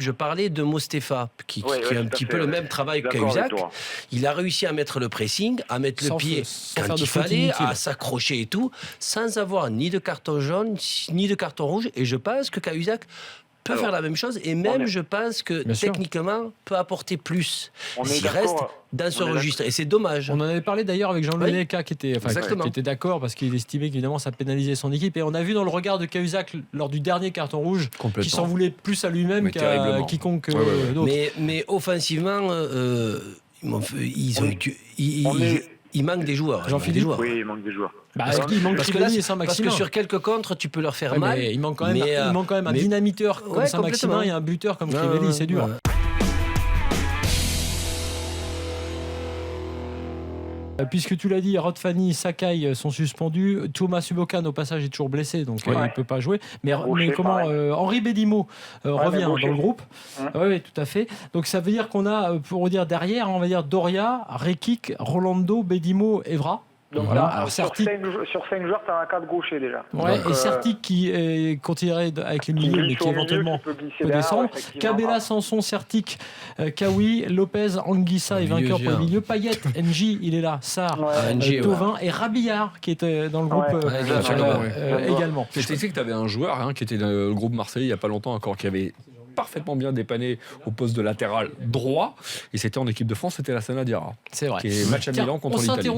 je parlais de Mostefa, qui a un petit peu le même travail que Cahuzac. Il a réussi à mettre le pressing, à mettre le pied quand il fallait, à s'accrocher et tout, sans avoir ni de carton jaune, ni de carton rouge. Et je pense que Cahuzac peut faire la même chose, et même je pense que techniquement peut apporter plus s'il reste dans ce registre, et c'est dommage. On en avait parlé d'ailleurs avec Jean-Louis Leca qui était d'accord parce qu'il estimait qu'évidemment ça pénalisait son équipe, et on a vu dans le regard de Cahuzac lors du dernier carton rouge qu'il s'en voulait plus à lui-même qu'à quiconque d'autre. Mais offensivement il manque des joueurs. Jean-Philippe. Oui, il manque des joueurs. Il manque Crivelli et Saint-Maximin. Parce que sur quelques contres, tu peux leur faire mal. Mais il manque quand même un dynamiteur comme Saint-Maximin et un buteur comme Crivelli, c'est dur. Puisque tu l'as dit, Rod Fanny, Sakai sont suspendus. Thomas Ubokan, au passage, est toujours blessé, donc il ne peut pas jouer. Mais Henri Bédimo revient dans le groupe. Oui, tout à fait. Donc ça veut dire qu'on a, pour dire derrière, on va dire Doria, Rekik, Rolando, Bédimo, Evra. Donc alors, sur 5 joueurs, tu as un 4 gaucher déjà. Et Sertic qui est considéré avec les milieux, mais qui éventuellement peut descendre. Cabella, Sanson, Sertic, Kawi, Lopez, Anguissa et vainqueur pour le milieu. Payet, NJ, il est là. Sarr, Thauvin et Rabillard qui était dans le groupe également. C'est que tu avais un joueur qui était dans le groupe Marseille il n'y a pas longtemps encore, qui avait parfaitement bien dépanné au poste de latéral droit, et c'était en équipe de France, c'était Lassana Diarra. C'est vrai. Qui est match à Milan contre l'Italie.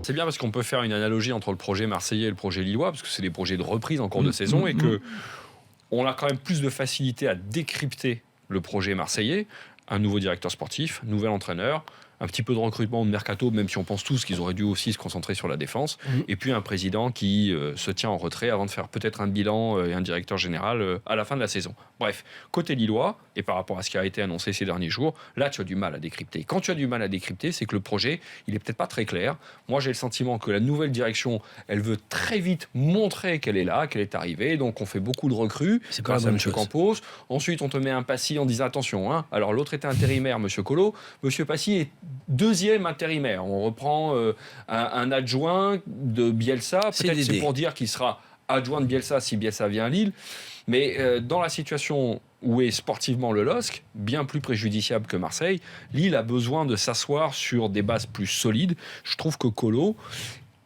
C'est bien parce qu'on peut faire une analogie entre le projet marseillais et le projet lillois, parce que c'est des projets de reprise en cours de saison, et que on a quand même plus de facilité à décrypter le projet marseillais. Un nouveau directeur sportif, nouvel entraîneur, un petit peu de recrutement de mercato, même si on pense tous qu'ils auraient dû aussi se concentrer sur la défense, et puis un président qui se tient en retrait avant de faire peut-être un bilan et un directeur général à la fin de la saison. Bref, côté lillois, et par rapport à ce qui a été annoncé ces derniers jours, là tu as du mal à décrypter. Quand tu as du mal à décrypter, c'est que le projet, il est peut-être pas très clair. Moi j'ai le sentiment que la nouvelle direction, elle veut très vite montrer qu'elle est là, qu'elle est arrivée, donc on fait beaucoup de recrues. C'est pas la même chose. Campos. Ensuite on te met un Passy en disant attention, alors l'autre était intérimaire, Monsieur Collot, Monsieur Passy est deuxième intérimaire. On reprend un adjoint de Bielsa. Peut-être c'est pour dire qu'il sera adjoint de Bielsa si Bielsa vient à Lille. Mais dans la situation où est sportivement le LOSC, bien plus préjudiciable que Marseille, Lille a besoin de s'asseoir sur des bases plus solides. Je trouve que Collot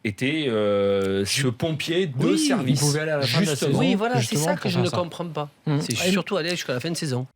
était ce pompier de service. Il pouvait aller à la fin de la saison. Oui, voilà, c'est ça que je ne comprends pas. C'est surtout aller jusqu'à la fin de saison.